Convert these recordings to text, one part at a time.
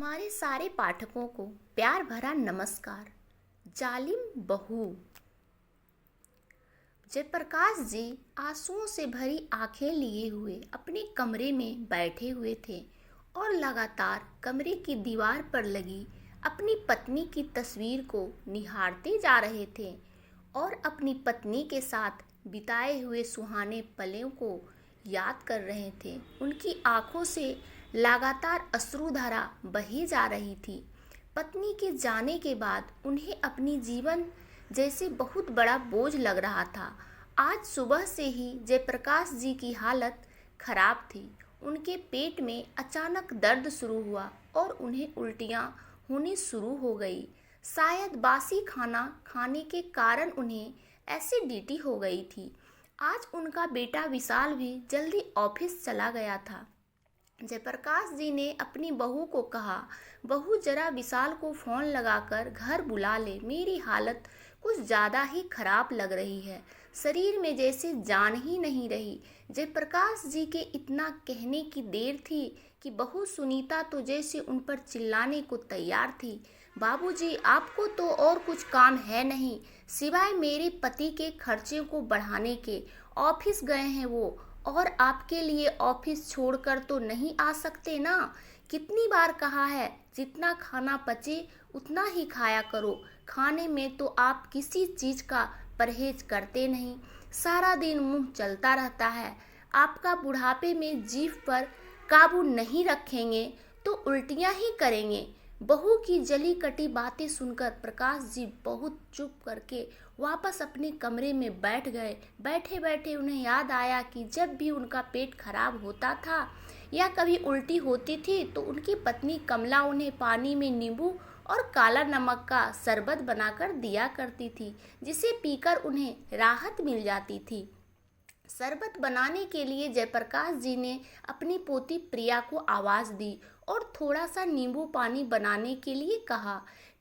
हमारे सारे पाठकों को प्यार भरा नमस्कार। जालिम बहू। जयप्रकाश जी आंसुओं से भरी आंखें लिए हुए अपने कमरे में बैठे हुए थे और लगातार कमरे की दीवार पर लगी अपनी पत्नी की तस्वीर को निहारते जा रहे थे और अपनी पत्नी के साथ बिताए हुए सुहाने पलों को याद कर रहे थे। उनकी आंखों से लगातार अश्रुधारा बही जा रही थी। पत्नी के जाने के बाद उन्हें अपनी जीवन जैसे बहुत बड़ा बोझ लग रहा था। आज सुबह से ही जयप्रकाश जी की हालत खराब थी। उनके पेट में अचानक दर्द शुरू हुआ और उन्हें उल्टियाँ होनी शुरू हो गई। शायद बासी खाना खाने के कारण उन्हें एसिडिटी हो गई थी। आज उनका बेटा विशाल भी जल्दी ऑफिस चला गया था। जयप्रकाश जी ने अपनी बहू को कहा, बहू जरा विशाल को फ़ोन लगाकर घर बुला ले, मेरी हालत कुछ ज़्यादा ही खराब लग रही है, शरीर में जैसे जान ही नहीं रही। जयप्रकाश जी के इतना कहने की देर थी कि बहू सुनीता तो जैसे उन पर चिल्लाने को तैयार थी। बाबूजी, आपको तो और कुछ काम है नहीं सिवाय मेरे पति के खर्चे को बढ़ाने के। ऑफिस गए हैं वो, और आपके लिए ऑफिस छोड़कर तो नहीं आ सकते ना। कितनी बार कहा है, जितना खाना पचे उतना ही खाया करो। खाने में तो आप किसी चीज़ का परहेज करते नहीं, सारा दिन मुंह चलता रहता है। आपका बुढ़ापे में जीभ पर काबू नहीं रखेंगे तो उल्टियां ही करेंगे। बहू की जली कटी बातें सुनकर प्रकाश जी बहुत चुप करके वापस अपने कमरे में बैठ गए। बैठे बैठे उन्हें याद आया कि जब भी उनका पेट खराब होता था या कभी उल्टी होती थी तो उनकी पत्नी कमला उन्हें पानी में नींबू और काला नमक का शरबत बनाकर दिया करती थी, जिसे पीकर उन्हें राहत मिल जाती थी। शरबत बनाने के लिए जयप्रकाश जी ने अपनी पोती प्रिया को आवाज़ दी और थोड़ा सा नींबू पानी बनाने के लिए कहा।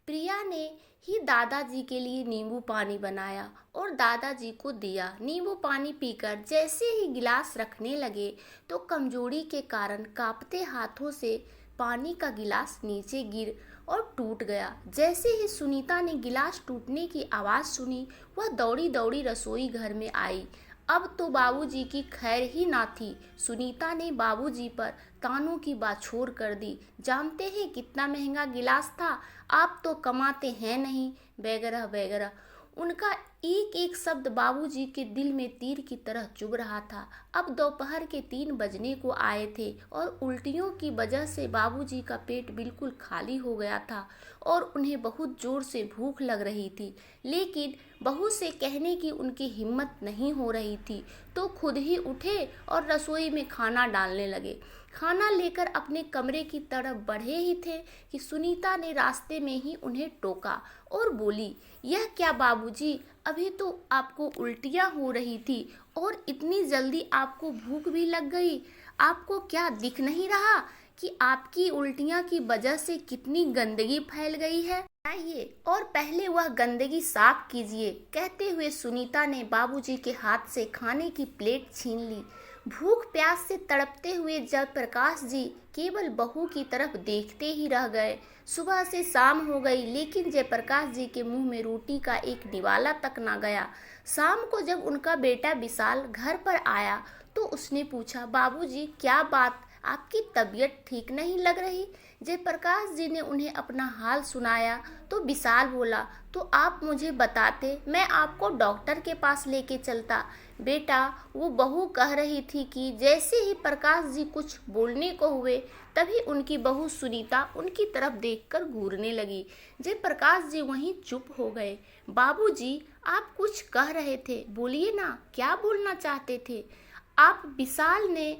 प्रिया ने ही दादाजी के लिए नींबू पानी बनाया और दादाजी को दिया। नींबू पानी पीकर जैसे ही गिलास रखने लगे तो कमजोरी के कारण कांपते हाथों से पानी का गिलास नीचे गिर और टूट गया। जैसे ही सुनीता ने गिलास टूटने की आवाज़ सुनी, वह दौड़ी दौड़ी रसोई घर में आई। अब तो बाबूजी की खैर ही ना थी। सुनीता ने बाबूजी पर तानों की बाछोड़ कर दी। जानते हैं कितना महंगा गिलास था, आप तो कमाते हैं नहीं, वगैरह वगैरह। उनका एक एक शब्द बाबूजी के दिल में तीर की तरह चुभ रहा था। अब दोपहर के 3 बजने को आए थे और उल्टियों की वजह से बाबूजी का पेट बिल्कुल खाली हो गया था और उन्हें बहुत जोर से भूख लग रही थी, लेकिन बहू से कहने की उनकी हिम्मत नहीं हो रही थी, तो खुद ही उठे और रसोई में खाना डालने लगे। खाना लेकर अपने कमरे की तरफ बढ़े ही थे कि सुनीता ने रास्ते में ही उन्हें टोका और बोली, यह क्या बाबूजी, अभी तो आपको उल्टियाँ हो रही थी और इतनी जल्दी आपको भूख भी लग गई। आपको क्या दिख नहीं रहा कि आपकी उल्टियाँ की वजह से कितनी गंदगी फैल गई है? आइए और पहले वह गंदगी साफ कीजिए। कहते हुए सुनीता ने बाबूजी के हाथ से खाने की प्लेट छीन ली। भूख प्यास से तड़पते हुए जयप्रकाश जी केवल बहू की तरफ देखते ही रह गए। सुबह से शाम हो गई, लेकिन जयप्रकाश जी के मुंह में रोटी का एक निवाला तक ना गया। शाम को जब उनका बेटा विशाल घर पर आया तो उसने पूछा, बाबूजी क्या बात, आपकी तबीयत ठीक नहीं लग रही? जयप्रकाश जी ने उन्हें अपना हाल सुनाया तो विशाल बोला, तो आप मुझे बताते, मैं आपको डॉक्टर के पास लेके चलता। बेटा, वो बहू कह रही थी कि जैसे ही प्रकाश जी कुछ बोलने को हुए तभी उनकी बहू सुनीता उनकी तरफ देखकर घूरने लगी। जयप्रकाश जी वहीं चुप हो गए। बाबूजी, आप कुछ कह रहे थे, बोलिए ना, क्या बोलना चाहते थे आप? विशाल ने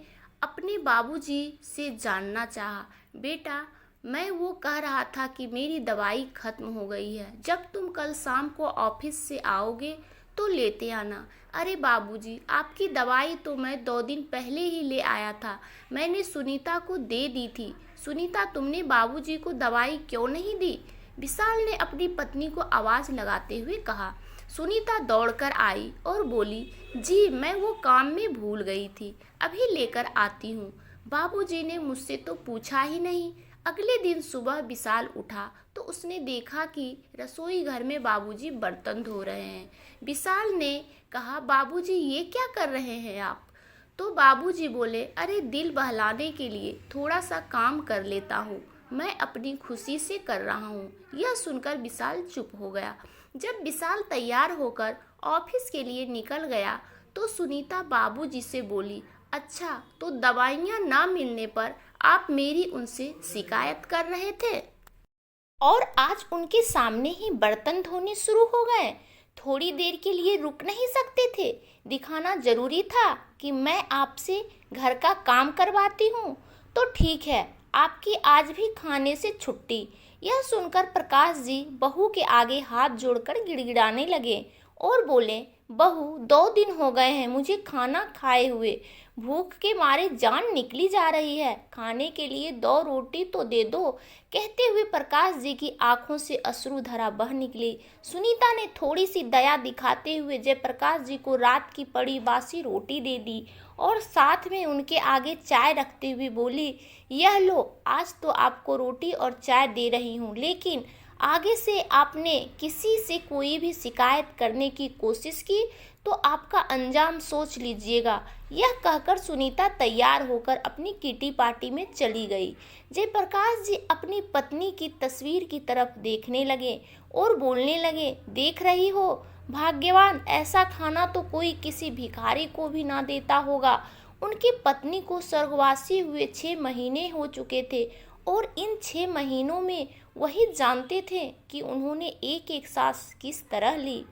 अपने बाबूजी से जानना चाहा। बेटा, मैं वो कह रहा था कि मेरी दवाई खत्म हो गई है, जब तुम कल शाम को ऑफिस से आओगे तो लेते आना। अरे बाबूजी, आपकी दवाई तो मैं 2 दिन पहले ही ले आया था, मैंने सुनीता को दे दी थी। सुनीता, तुमने बाबूजी को दवाई क्यों नहीं दी? विशाल ने अपनी पत्नी को आवाज़ लगाते हुए कहा। सुनीता दौड़कर आई और बोली, जी मैं वो काम में भूल गई थी, अभी लेकर आती हूँ। बाबूजी ने मुझसे तो पूछा ही नहीं, अगले दिन सुबह विशाल उठा तो उसने देखा कि रसोई घर में बाबूजी बर्तन धो रहे हैं। विशाल ने कहा, बाबूजी ये क्या कर रहे हैं आप? तो बाबूजी बोले, अरे दिल बहलाने के लिए थोड़ा सा काम कर लेता हूँ, मैं अपनी खुशी से कर रहा हूँ। यह सुनकर विशाल चुप हो गया। जब विशाल तैयार होकर ऑफिस के लिए निकल गया तो सुनीता बाबूजी से बोली, अच्छा तो दवाइयाँ ना मिलने पर आप मेरी उनसे शिकायत कर रहे थे और आज उनके सामने ही बर्तन धोने शुरू हो गए। थोड़ी देर के लिए रुक नहीं सकते थे? दिखाना जरूरी था कि मैं आपसे घर का काम करवाती हूँ। तो ठीक है, आपकी आज भी खाने से छुट्टी। यह सुनकर प्रकाश जी बहू के आगे हाथ जोड़कर गिड़गिड़ाने लगे और बोले, बहू 2 दिन हो गए हैं मुझे खाना खाए हुए, भूख के मारे जान निकली जा रही है, खाने के लिए 2 रोटी तो दे दो। कहते हुए प्रकाश जी की आंखों से अश्रुधारा बह निकली। सुनीता ने थोड़ी सी दया दिखाते हुए जयप्रकाश जी को रात की पड़ी बासी रोटी दे दी और साथ में उनके आगे चाय रखते हुए बोली, यह लो, आज तो आपको रोटी और चाय दे रही हूँ, लेकिन आगे से आपने किसी से कोई भी शिकायत करने की कोशिश की तो आपका अंजाम सोच लीजिएगा। यह कहकर सुनीता तैयार होकर अपनी किटी पार्टी में चली गई। जयप्रकाश जी अपनी पत्नी की तस्वीर की तरफ देखने लगे और बोलने लगे, देख रही हो, भाग्यवान, ऐसा खाना तो कोई किसी भिखारी को भी ना देता होगा। उनकी पत्नी को स्वर्गवासी हुए 6 महीने हो चुके थे और इन 6 महीनों में वही जानते थे कि उन्होंने एक एक सांस किस तरह ली।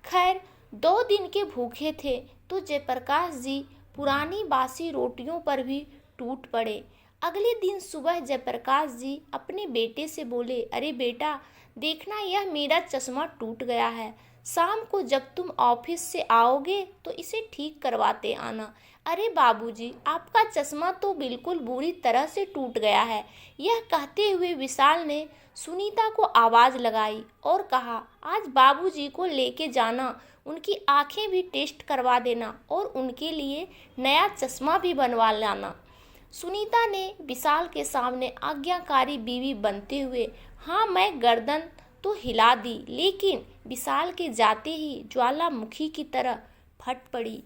खैर 2 दिन के भूखे थे तो जयप्रकाश जी पुरानी बासी रोटियों पर भी टूट पड़े। अगले दिन सुबह जयप्रकाश जी अपने बेटे से बोले, अरे बेटा, देखना यह मेरा चश्मा टूट गया है, शाम को जब तुम ऑफिस से आओगे तो इसे ठीक करवाते आना। अरे बाबूजी, आपका चश्मा तो बिल्कुल बुरी तरह से टूट गया है। यह कहते हुए विशाल ने सुनीता को आवाज़ लगाई और कहा, आज बाबूजी को लेके जाना, उनकी आंखें भी टेस्ट करवा देना और उनके लिए नया चश्मा भी बनवा लाना। सुनीता ने विशाल के सामने आज्ञाकारी बीवी बनते हुए हाँ मैं गर्दन तो हिला दी, लेकिन विशाल के जाते ही ज्वालामुखी की तरह फट पड़ी।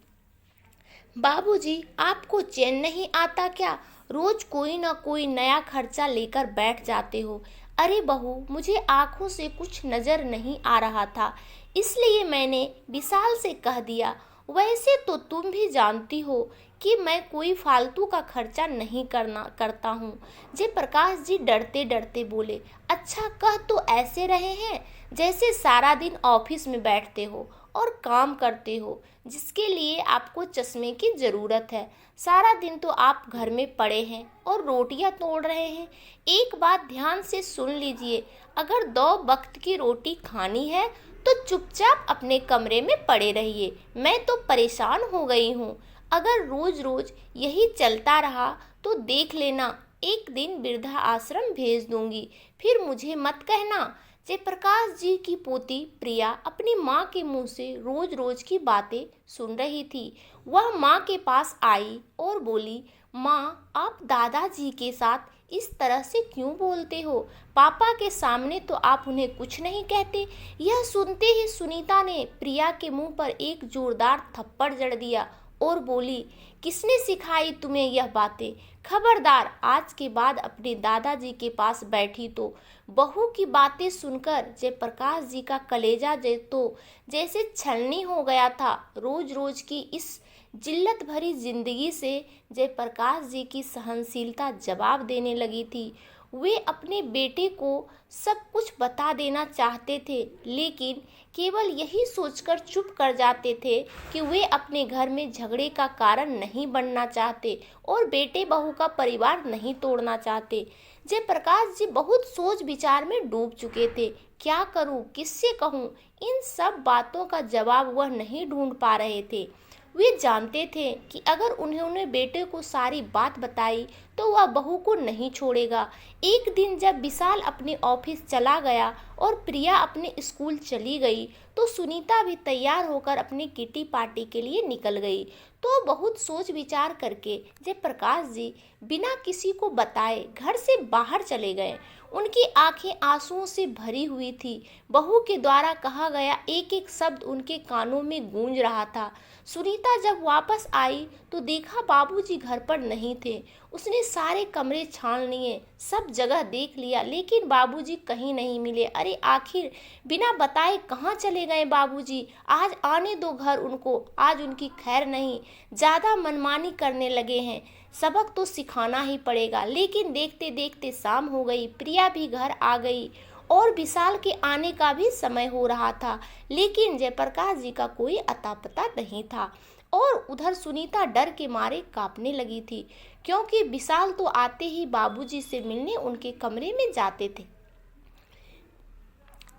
बाबूजी, आपको चैन नहीं आता क्या? रोज कोई ना कोई नया खर्चा लेकर बैठ जाते हो। अरे बहू, मुझे आंखों से कुछ नजर नहीं आ रहा था, इसलिए मैंने विशाल से कह दिया। वैसे तो तुम भी जानती हो कि मैं कोई फालतू का खर्चा नहीं करता हूँ। जयप्रकाश जी डरते डरते बोले, अच्छा कह तो ऐसे रहे हैं जैसे सारा दिन ऑफिस में बैठते हो और काम करते हो, जिसके लिए आपको चश्मे की ज़रूरत है। सारा दिन तो आप घर में पड़े हैं और रोटियां तोड़ रहे हैं। एक बात ध्यान से सुन लीजिए, अगर 2 वक्त की रोटी खानी है तो चुपचाप अपने कमरे में पड़े रहिए। मैं तो परेशान हो गई हूँ। अगर रोज रोज यही चलता रहा तो देख लेना, एक दिन वृद्धा आश्रम भेज दूंगी, फिर मुझे मत कहना। जयप्रकाश जी की पोती प्रिया अपनी माँ के मुंह से रोज रोज की बातें सुन रही थी। वह माँ के पास आई और बोली, माँ, आप दादाजी के साथ इस तरह से क्यों बोलते हो? पापा के सामने तो आप उन्हें कुछ नहीं कहते। यह सुनते ही सुनीता ने प्रिया के मुंह पर एक जोरदार थप्पड़ जड़ दिया और बोली, किसने सिखाई तुम्हें यह बातें? खबरदार, आज के बाद अपने दादाजी के पास बैठी तो। बहू की बातें सुनकर जयप्रकाश जी का कलेजा जैसे छलनी हो गया था। रोज रोज की इस जिल्लत भरी जिंदगी से जयप्रकाश जी की सहनशीलता जवाब देने लगी थी। वे अपने बेटे को सब कुछ बता देना चाहते थे, लेकिन केवल यही सोचकर चुप कर जाते थे कि वे अपने घर में झगड़े का कारण नहीं बनना चाहते और बेटे बहू का परिवार नहीं तोड़ना चाहते। जयप्रकाश जी बहुत सोच विचार में डूब चुके थे। क्या करूं, किससे कहूं? इन सब बातों का जवाब वह नहीं ढूंढ पा रहे थे। वे जानते थे कि अगर उन्होंने बेटे को सारी बात बताई तो वह बहू को नहीं छोड़ेगा। एक दिन जब विशाल अपने ऑफिस चला गया और प्रिया अपने स्कूल चली गई तो सुनीता भी तैयार होकर अपनी किटी पार्टी के लिए निकल गई। तो बहुत सोच विचार करके जयप्रकाश जी बिना किसी को बताए घर से बाहर चले गए। उनकी आंखें आंसुओं से भरी हुई थी। बहू के द्वारा कहा गया एक एक शब्द उनके कानों में गूंज रहा था। सुनीता जब वापस आई तो देखा बाबूजी घर पर नहीं थे। उसने सारे कमरे छान लिए, सब जगह देख लिया, लेकिन बाबूजी कहीं नहीं मिले। अरे आखिर बिना बताए कहाँ चले गए बाबूजी? आज आने दो घर उनको, आज उनकी खैर नहीं। ज़्यादा मनमानी करने लगे हैं, सबक तो सिखाना ही पड़ेगा। लेकिन देखते देखते शाम हो गई, प्रिया भी घर आ गई और विशाल के आने का भी समय हो रहा था, लेकिन जयप्रकाश जी का कोई अता पता नहीं था। और उधर सुनीता डर के मारे कांपने लगी थी, क्योंकि विशाल तो आते ही बाबूजी से मिलने उनके कमरे में जाते थे।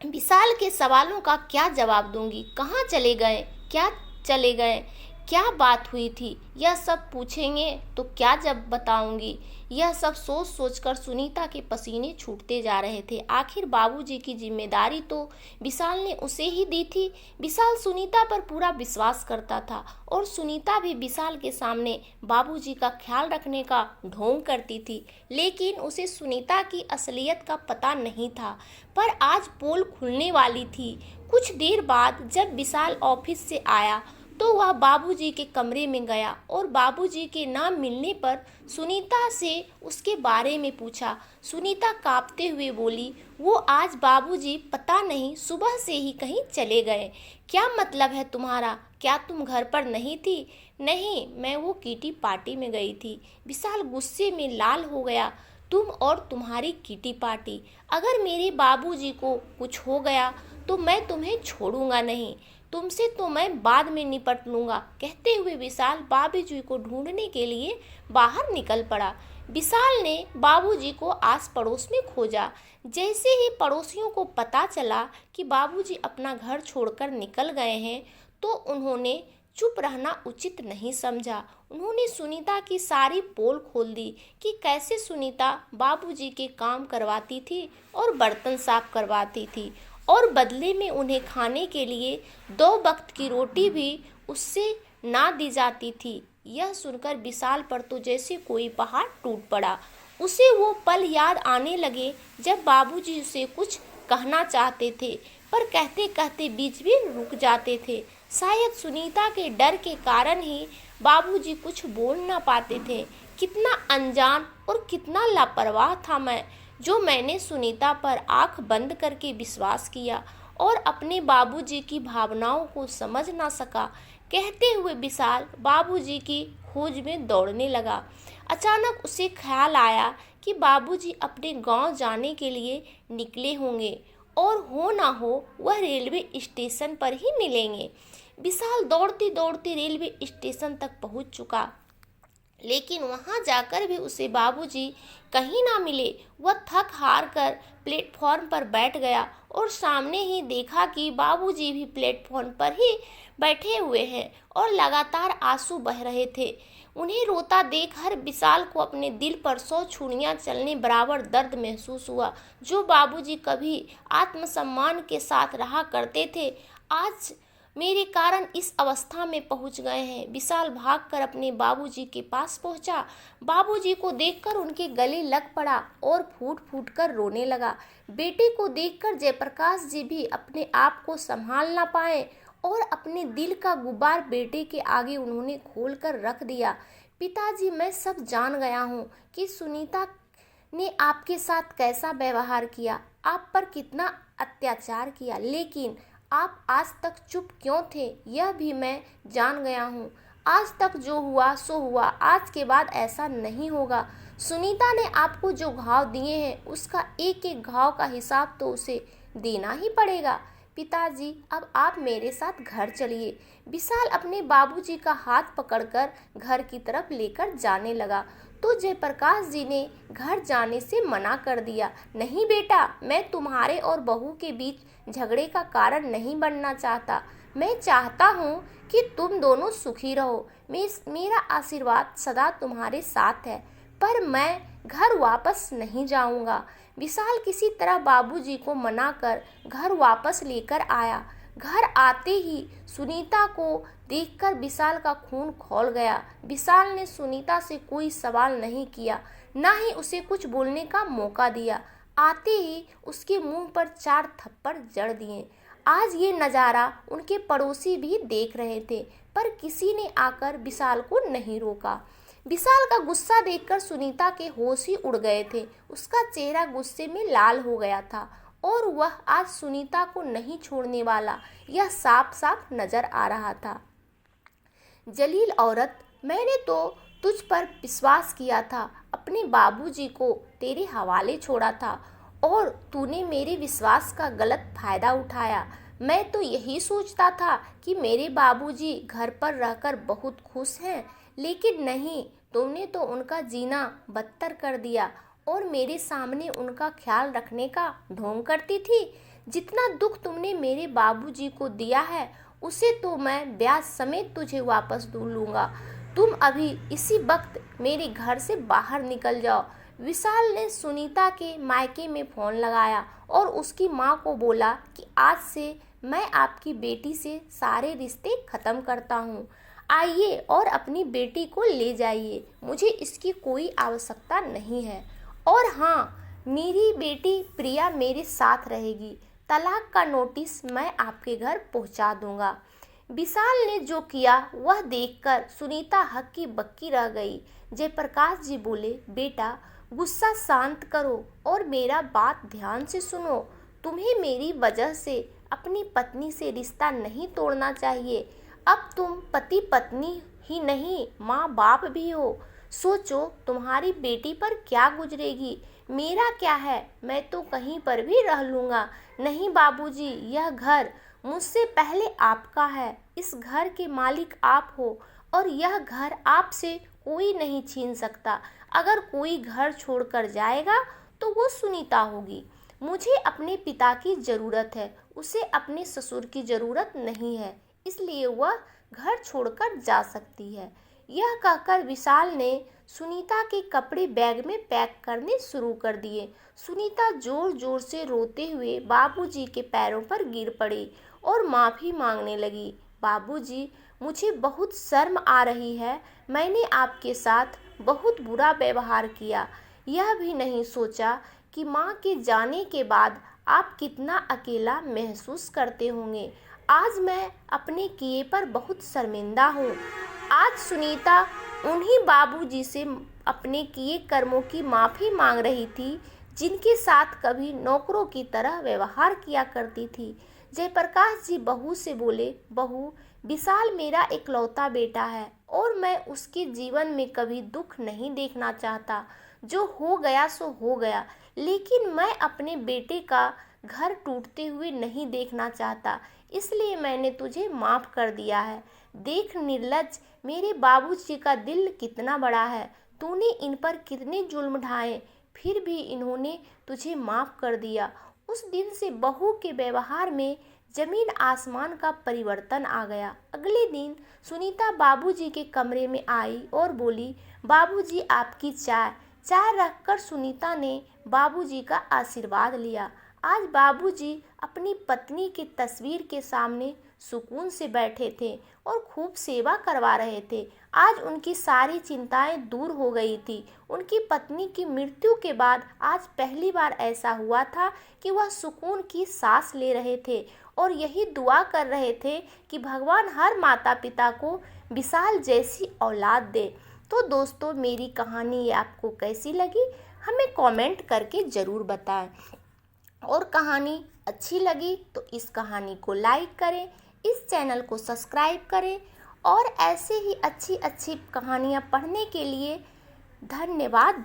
विशाल के सवालों का क्या जवाब दूंगी? कहाँ चले गए? क्या चले गए? क्या बात हुई थी? यह सब पूछेंगे तो क्या जब बताऊंगी? यह सब सोच सोचकर सुनीता के पसीने छूटते जा रहे थे। आखिर बाबूजी की जिम्मेदारी तो विशाल ने उसे ही दी थी। विशाल सुनीता पर पूरा विश्वास करता था और सुनीता भी विशाल के सामने बाबूजी का ख्याल रखने का ढोंग करती थी। लेकिन उसे सुनीता की असलियत का पता नहीं था। पर आज पोल खुलने वाली थी। कुछ देर बाद जब विशाल ऑफिस से आया तो वह बाबूजी के कमरे में गया और बाबूजी के नाम मिलने पर सुनीता से उसके बारे में पूछा। सुनीता कांपते हुए बोली, वो आज बाबूजी पता नहीं सुबह से ही कहीं चले गए। क्या मतलब है तुम्हारा? क्या तुम घर पर नहीं थी? नहीं, मैं वो किटी पार्टी में गई थी। विशाल गुस्से में लाल हो गया। तुम और तुम्हारी किटी पार्टी? अगर मेरे बाबूजी को कुछ हो गया तो मैं तुम्हें छोड़ूंगा नहीं। तुमसे तो मैं बाद में निपट लूंगा। कहते हुए विशाल बाबूजी को ढूंढने के लिए बाहर निकल पड़ा। विशाल ने बाबूजी को आस पड़ोस में खोजा। जैसे ही पड़ोसियों को पता चला कि बाबूजी अपना घर छोड़कर निकल गए हैं तो उन्होंने चुप रहना उचित नहीं समझा। उन्होंने सुनीता की सारी पोल खोल दी कि कैसे सुनीता बाबूजी के काम करवाती थी और बर्तन साफ करवाती थी और बदले में उन्हें खाने के लिए 2 वक्त की रोटी भी उससे ना दी जाती थी। यह सुनकर विशाल पर तो जैसे कोई पहाड़ टूट पड़ा। उसे वो पल याद आने लगे जब बाबूजी उसे कुछ कहना चाहते थे पर कहते कहते बीच में रुक जाते थे। शायद सुनीता के डर के कारण ही बाबूजी कुछ बोल ना पाते थे। कितना अनजान और कितना लापरवाह था मैं, जो मैंने सुनीता पर आंख बंद करके विश्वास किया और अपने बाबूजी की भावनाओं को समझ ना सका। कहते हुए विशाल बाबूजी की खोज में दौड़ने लगा। अचानक उसे ख्याल आया कि बाबूजी अपने गांव जाने के लिए निकले होंगे और हो ना हो वह रेलवे स्टेशन पर ही मिलेंगे। विशाल दौड़ते दौड़ते रेलवे स्टेशन तक पहुंच चुका, लेकिन वहां जाकर भी उसे बाबूजी कहीं ना मिले। वह थक हार कर प्लेटफॉर्म पर बैठ गया और सामने ही देखा कि बाबूजी भी प्लेटफॉर्म पर ही बैठे हुए हैं और लगातार आंसू बह रहे थे। उन्हें रोता देख हर विशाल को अपने दिल पर 100 छुरियां चलने बराबर दर्द महसूस हुआ। जो बाबूजी कभी आत्मसम्मान के साथ रहा करते थे, आज मेरे कारण इस अवस्था में पहुंच गए हैं। विशाल भागकर अपने बाबूजी के पास पहुंचा। बाबूजी को देखकर उनके गले लग पड़ा और फूट फूट कर रोने लगा। बेटे को देखकर जयप्रकाश जी भी अपने आप को संभाल ना पाए और अपने दिल का गुबार बेटे के आगे उन्होंने खोल कर रख दिया। पिताजी, मैं सब जान गया हूँ कि सुनीता ने आपके साथ कैसा व्यवहार किया, आप पर कितना अत्याचार किया, लेकिन आप आज तक चुप क्यों थे यह भी मैं जान गया हूँ। आज तक जो हुआ सो हुआ, आज के बाद ऐसा नहीं होगा। सुनीता ने आपको जो घाव दिए हैं उसका एक एक घाव का हिसाब तो उसे देना ही पड़ेगा। पिताजी, अब आप मेरे साथ घर चलिए। विशाल अपने बाबूजी का हाथ पकड़कर घर की तरफ लेकर जाने लगा तो जयप्रकाश जी ने घर जाने से मना कर दिया। नहीं बेटा, मैं तुम्हारे और बहू के बीच झगड़े का कारण नहीं बनना चाहता। मैं चाहता हूँ कि तुम दोनों सुखी रहो। मेरा आशीर्वाद सदा तुम्हारे साथ है, पर मैं घर वापस नहीं जाऊँगा। विशाल किसी तरह बाबूजी को मनाकर घर वापस लेकर आया। घर आते ही सुनीता को देखकर विशाल का खून खौल गया। विशाल ने सुनीता से कोई सवाल नहीं किया, ना ही उसे कुछ बोलने का मौका दिया। आते ही उसके मुंह पर 4 थप्पड़ जड़ दिए। आज ये नज़ारा उनके पड़ोसी भी देख रहे थे, पर किसी ने आकर विशाल को नहीं रोका। विशाल का गुस्सा देखकर सुनीता के होश ही उड़ गए थे। उसका चेहरा गुस्से में लाल हो गया था और वह आज सुनीता को नहीं छोड़ने वाला, यह साफ साफ नजर आ रहा था। जलील औरत, मैंने तो तुझ पर विश्वास किया था, अपने बाबूजी को तेरे हवाले छोड़ा था और तूने मेरे विश्वास का गलत फायदा उठाया। मैं तो यही सोचता था कि मेरे बाबूजी घर पर रहकर बहुत खुश हैं, लेकिन नहीं, तुमने तो उनका जीना बदतर कर दिया और मेरे सामने उनका ख्याल रखने का ढोंग करती थी। जितना दुख तुमने मेरे बाबूजी को दिया है, उसे तो मैं ब्याज समेत तुझे वापस दूंगा। तुम अभी इसी वक्त मेरे घर से बाहर निकल जाओ। विशाल ने सुनीता के मायके में फ़ोन लगाया और उसकी माँ को बोला कि आज से मैं आपकी बेटी से सारे रिश्ते ख़त्म करता हूँ। आइए और अपनी बेटी को ले जाइए, मुझे इसकी कोई आवश्यकता नहीं है। और हाँ, मेरी बेटी प्रिया मेरे साथ रहेगी। तलाक का नोटिस मैं आपके घर पहुँचा दूँगा। विशाल ने जो किया वह देखकर सुनीता हक्की बक्की रह गई। जयप्रकाश जी बोले, बेटा गुस्सा शांत करो और मेरा बात ध्यान से सुनो। तुम्हें मेरी वजह से अपनी पत्नी से रिश्ता नहीं तोड़ना चाहिए। अब तुम पति पत्नी ही नहीं, माँ बाप भी हो। सोचो तुम्हारी बेटी पर क्या गुजरेगी। मेरा क्या है, मैं तो कहीं पर भी रह लूँगा। नहीं बाबूजी, यह घर मुझसे पहले आपका है। इस घर के मालिक आप हो और यह घर आपसे कोई नहीं छीन सकता। अगर कोई घर छोड़कर जाएगा तो वो सुनीता होगी। मुझे अपने पिता की ज़रूरत है, उसे अपने ससुर की ज़रूरत नहीं है, इसलिए वह घर छोड़कर जा सकती है। यह कहकर विशाल ने सुनीता के कपड़े बैग में पैक करने शुरू कर दिए। सुनीता जोर जोर से रोते हुए बाबूजी के पैरों पर गिर पड़ी और माफ़ी मांगने लगी। बाबूजी, मुझे बहुत शर्म आ रही है। मैंने आपके साथ बहुत बुरा व्यवहार किया। यह भी नहीं सोचा कि माँ के जाने के बाद आप कितना अकेला महसूस करते होंगे। आज मैं अपने किए पर बहुत शर्मिंदा हूँ। आज सुनीता उन्हीं बाबूजी से अपने किए कर्मों की माफ़ी मांग रही थी, जिनके साथ कभी नौकरों की तरह व्यवहार किया करती थी। जयप्रकाश जी बहू से बोले, बहू, विशाल मेरा इकलौता बेटा है और मैं उसके जीवन में कभी दुख नहीं देखना चाहता। जो हो गया सो हो गया, लेकिन मैं अपने बेटे का घर टूटते हुए नहीं देखना चाहता, इसलिए मैंने तुझे माफ़ कर दिया है। देख निर्लज्ज, मेरे बाबूजी का दिल कितना बड़ा है। तूने इन पर कितने जुल्म ढाए, फिर भी इन्होंने तुझे माफ़ कर दिया। उस दिन से बहू के व्यवहार में जमीन आसमान का परिवर्तन आ गया। अगले दिन सुनीता बाबूजी के कमरे में आई और बोली, बाबूजी आपकी चाय। चाय रखकर सुनीता ने बाबूजी का आशीर्वाद लिया। आज बाबूजी अपनी पत्नी की तस्वीर के सामने सुकून से बैठे थे और खूब सेवा करवा रहे थे। आज उनकी सारी चिंताएं दूर हो गई थी। उनकी पत्नी की मृत्यु के बाद आज पहली बार ऐसा हुआ था कि वह सुकून की सांस ले रहे थे और यही दुआ कर रहे थे कि भगवान हर माता पिता को विशाल जैसी औलाद दे। तो दोस्तों, मेरी कहानी आपको कैसी लगी हमें कमेंट करके ज़रूर बताएं, और कहानी अच्छी लगी तो इस कहानी को लाइक करें, इस चैनल को सब्सक्राइब करें और ऐसे ही अच्छी अच्छी कहानियाँ पढ़ने के लिए धन्यवाद।